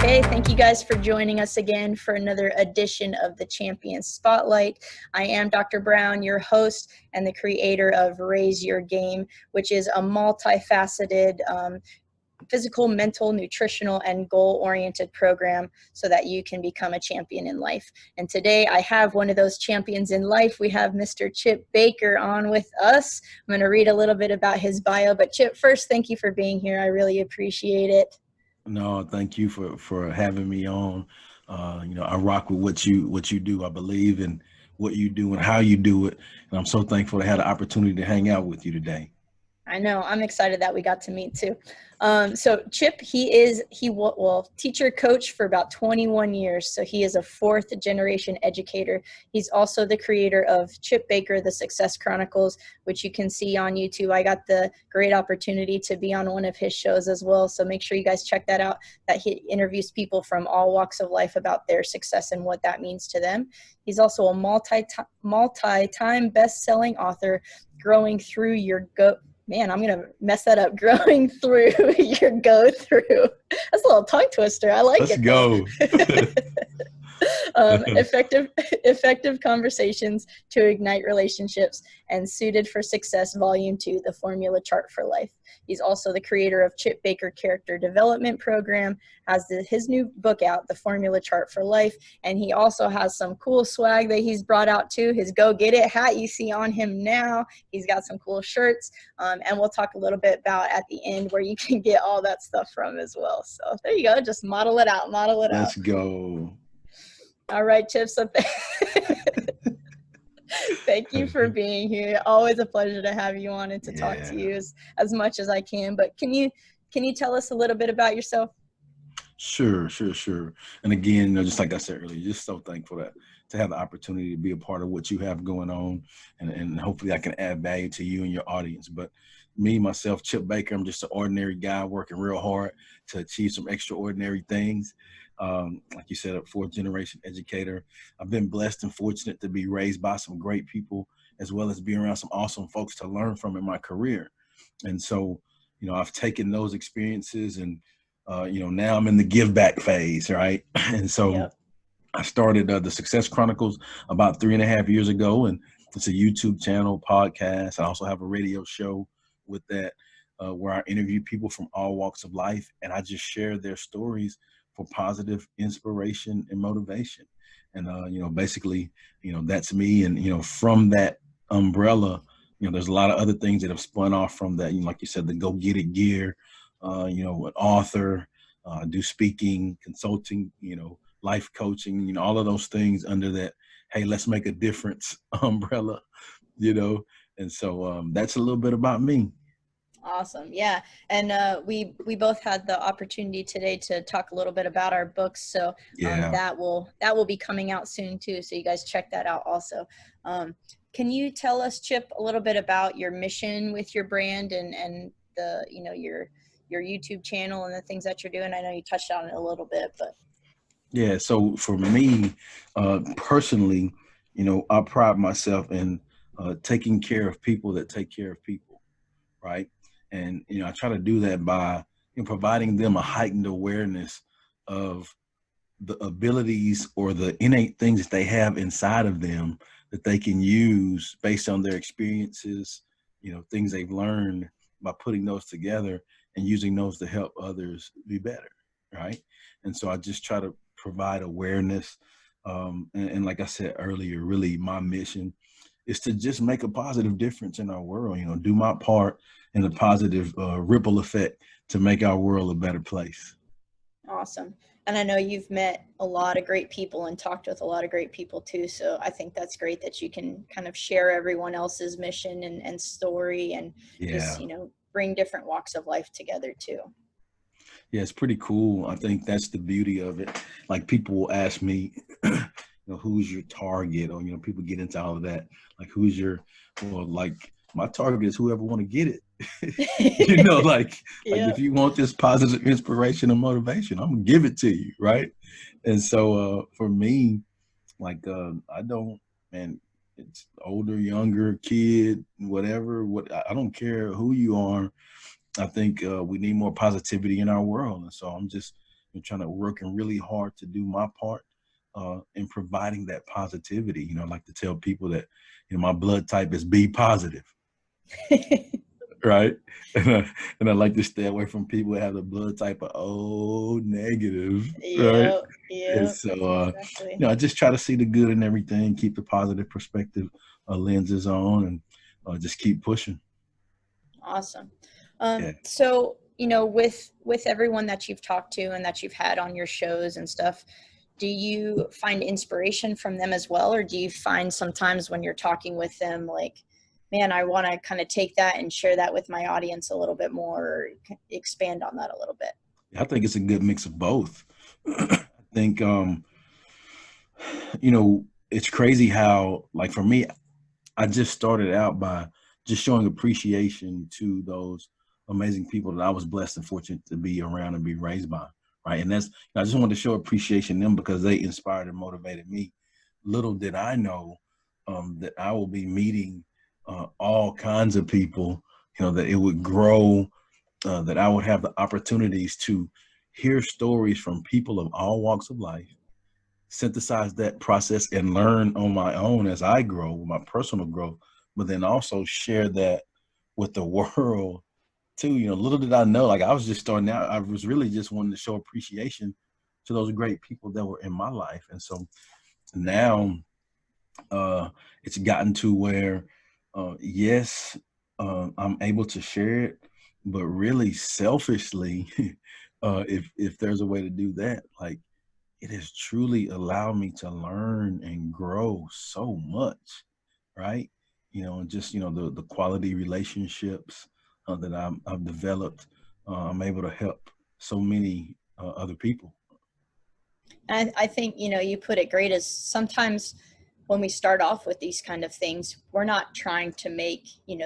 Okay, thank you guys for joining us again for another edition of the Champion Spotlight. I am Dr. Brown, your host and the creator of Raise Your Game, which is a multifaceted physical, mental, nutritional, and goal-oriented program so that you can become a champion in life. And today I have one of those champions in life. We have Mr. Chip Baker on with us. I'm going to read a little bit about his bio, but Chip, first, thank you for being here. I really appreciate it. No, thank you for having me on. I rock with what you do. I believe in what you do and how you do it, and I'm so thankful to have the opportunity to hang out with you today. I know. I'm excited that we got to meet too. So Chip, he teacher coach for about 21 years. So he is a fourth generation educator. He's also the creator of Chip Baker, The Success Chronicles, which you can see on YouTube. I got the great opportunity to be on one of his shows as well. So make sure you guys check that out, that he interviews people from all walks of life about their success and what that means to them. He's also a multi-time best-selling author, Growing Through Your Man, I'm going to mess that up. Growing Through Your Go Through. That's a little tongue twister. I like Let's it. go. Effective Conversations to Ignite Relationships, and Suited for Success, Volume 2, The Formula Chart for Life. He's also the creator of Chip Baker Character Development Program, has his new book out, The Formula Chart for Life, and he also has some cool swag that he's brought out too. His Go Get It hat you see on him now. He's got some cool shirts, and we'll talk a little bit about at the end where you can get all that stuff from as well. So there you go. Just model it out. Let's go. All right, Chip. So thank you for being here. Always a pleasure to have you on and to talk to you as much as I can. But can you tell us a little bit about yourself? Sure. And again, just like I said earlier, just so thankful to have the opportunity to be a part of what you have going on, and hopefully I can add value to you and your audience. But me, myself, Chip Baker, I'm just an ordinary guy working real hard to achieve some extraordinary things. Like you said, a fourth generation educator. I've been blessed and fortunate to be raised by some great people, as well as being around some awesome folks to learn from in my career. And so, I've taken those experiences and, now I'm in the give back phase, right? And so I started the Success Chronicles about 3.5 years ago, and it's a YouTube channel, podcast. I also have a radio show with that, where I interview people from all walks of life, and I just share their stories for positive inspiration and motivation. And, basically, that's me. And, from that umbrella, there's a lot of other things that have spun off from that. Like you said, the Go Get It gear, an author, do speaking, consulting, life coaching, all of those things under that, hey, let's make a difference umbrella, And so that's a little bit about me. Awesome. Yeah. And we both had the opportunity today to talk a little bit about our books. So that will be coming out soon too. So you guys check that out also. Can you tell us, Chip, a little bit about your mission with your brand and the, your YouTube channel and the things that you're doing? I know you touched on it a little bit, but. Yeah. So for me, personally, I pride myself in taking care of people that take care of people. Right. And, I try to do that by providing them a heightened awareness of the abilities or the innate things that they have inside of them that they can use based on their experiences, things they've learned, by putting those together and using those to help others be better. Right. And so I just try to provide awareness. And like I said earlier, really my mission is to just make a positive difference in our world, do my part in a positive ripple effect to make our world a better place. Awesome. And I know you've met a lot of great people and talked with a lot of great people too. So I think that's great that you can kind of share everyone else's mission and story and just, bring different walks of life together too. Yeah, it's pretty cool. I think that's the beauty of it. Like people will ask me, who's your target? Or, people get into all of that. Like my target is whoever want to get it. Like if you want this positive inspiration and motivation, I'm gonna give it to you, right? And so for me, I don't, man, it's older, younger, kid, whatever. I don't care who you are. I think we need more positivity in our world, and so I'm just trying to working really hard to do my part in providing that positivity. I like to tell people that, my blood type is B positive. Right. And I like to stay away from people that have the blood type of O negative. Right. And Yeah, so, exactly. I just try to see the good in everything, keep the positive perspective lenses on, and just keep pushing. Awesome. Yeah. So, with everyone that you've talked to and that you've had on your shows and stuff, do you find inspiration from them as well? Or do you find sometimes when you're talking with them, like, man, I want to kind of take that and share that with my audience a little bit more, or expand on that a little bit? I think it's a good mix of both. I think, it's crazy how, like, for me, I just started out by just showing appreciation to those amazing people that I was blessed and fortunate to be around and be raised by. Right. And I just wanted to show appreciation to them because they inspired and motivated me. Little did I know that I will be meeting all kinds of people, that it would grow, that I would have the opportunities to hear stories from people of all walks of life, synthesize that process and learn on my own as I grow with my personal growth, but then also share that with the world too. Little did I know, like, I was just starting out. I was really just wanting to show appreciation to those great people that were in my life. And so now it's gotten to where, yes, I'm able to share it, but really selfishly, if there's a way to do that, like, it has truly allowed me to learn and grow so much, right? And just, the quality relationships that I've developed, I'm able to help so many other people. And I think, you put it great, is sometimes when we start off with these kind of things, we're not trying to make,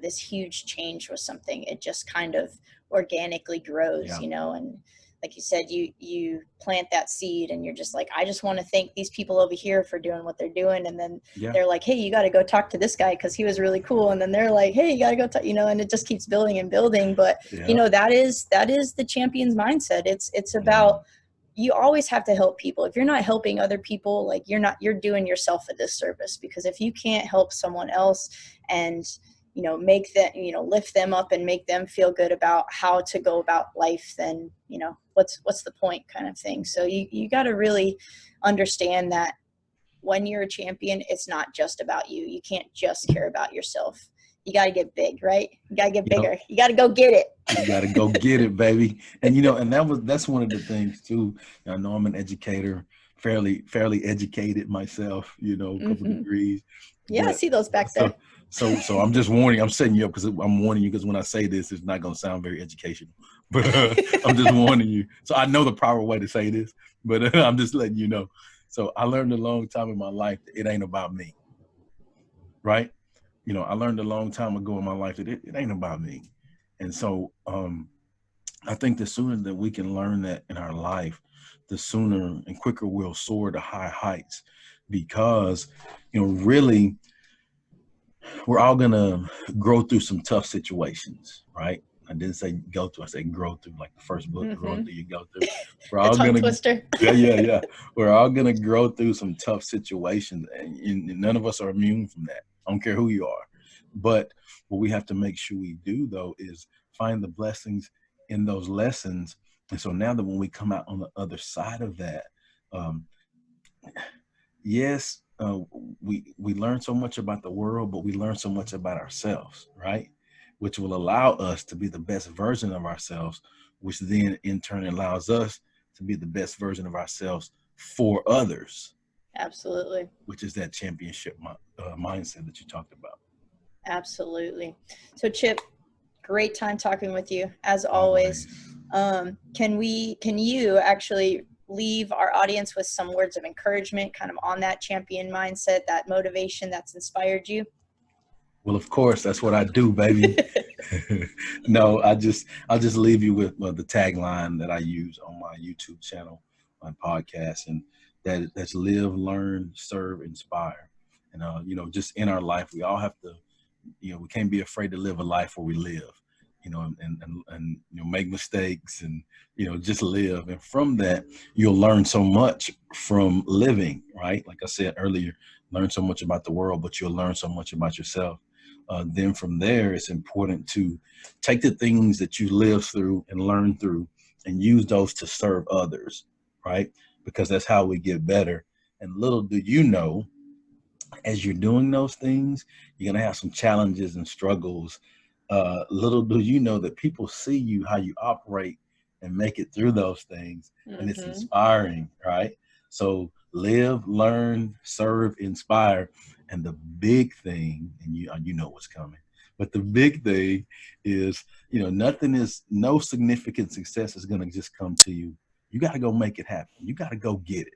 this huge change with something. It just kind of organically grows, Yeah. and like you said, you plant that seed and you're just like, I just want to thank these people over here for doing what they're doing. And then Yeah. they're like, hey, you got to go talk to this guy because he was really cool. And then they're like, hey, you got to go talk, and it just keeps building and building. But, Yeah. that is the champion's mindset. It's about, you always have to help people. If you're not helping other people, like, you're doing yourself a disservice, because if you can't help someone else and, make that, lift them up and make them feel good about how to go about life, then, what's the point, kind of thing. So you got to really understand that when you're a champion, it's not just about you. You can't just care about yourself. You got to get big, right? You got to get bigger. You got to go get it. You got to go get it, baby. And, and that's one of the things too. I know I'm an educator, fairly educated myself, a couple degrees. Yeah, I see those back there. So I'm just warning. I'm setting you up because I'm warning you, because when I say this, it's not going to sound very educational. But I'm just warning you. So I know the proper way to say this, but I'm just letting you know. So I learned a long time in my life that it ain't about me, right? I learned a long time ago in my life that it ain't about me. And so I think the sooner that we can learn that in our life, the sooner and quicker we'll soar to high heights, because, really, we're all going to grow through some tough situations, right? I didn't say go through, I said grow through, like the first book, Growing Through You Go Through. We're all going to, twister. yeah. We're all going to grow through some tough situations, and none of us are immune from that. I don't care who you are. But what we have to make sure we do, though, is find the blessings in those lessons. And so now that when we come out on the other side of that, yes, we learn so much about the world, but we learn so much about ourselves, right? Which will allow us to be the best version of ourselves, which then in turn allows us to be the best version of ourselves for others. Absolutely. Which is that championship mindset that you talked about. Absolutely. So Chip, great time talking with you as always. Can you actually leave our audience with some words of encouragement, kind of on that champion mindset, that motivation that's inspired you? Well, of course, that's what I do, baby. No, I'll just leave you with the tagline that I use on my YouTube channel, my podcast, and that's live, learn, serve, inspire. And just in our life, we all have to, we can't be afraid to live a life where we live. and make mistakes and, just live. And from that, you'll learn so much from living, right? Like I said earlier, learn so much about the world, but you'll learn so much about yourself. Then from there, it's important to take the things that you live through and learn through and use those to serve others, right? Because that's how we get better. And little do you know, as you're doing those things, you're going to have some challenges and struggles. Little do you know that people see you, how you operate and make it through those things. And it's inspiring, right? So live, learn, serve, inspire. And the big thing, and you know what's coming, but the big thing is, no significant success is going to just come to you. You got to go make it happen. You got to go get it,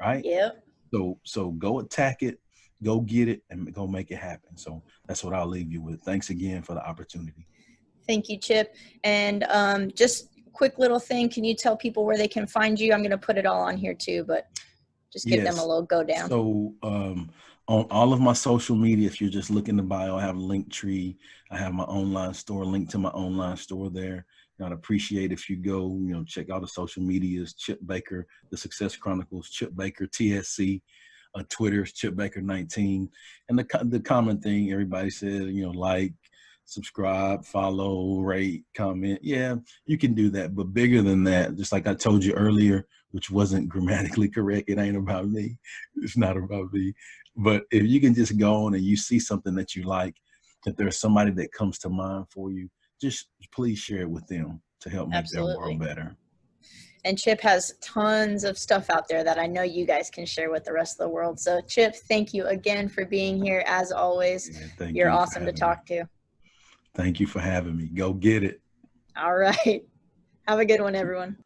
right? Yep. So go attack it, go get it, and go make it happen. So that's what I'll leave you with. Thanks again for the opportunity. Thank you, Chip. And just quick little thing, can you tell people where they can find you? I'm going to put it all on here too, but just give them a little go down. So on all of my social media, if you're just looking to bio, I have Linktree. I have my online store, link to my online store there. And I'd appreciate if you go, check out the social medias, Chip Baker, The Success Chronicles, Chip Baker, TSC. Twitter is Chip Baker 19. And the common thing everybody says, like, subscribe, follow, rate, comment. Yeah, you can do that. But bigger than that, just like I told you earlier, which wasn't grammatically correct, it ain't about me. It's not about me. But if you can just go on and you see something that you like, if there's somebody that comes to mind for you, just please share it with them to help make their world better. And Chip has tons of stuff out there that I know you guys can share with the rest of the world. So Chip, thank you again for being here. As always, you're awesome to talk to. Thank you for having me. Go get it. All right. Have a good one, everyone.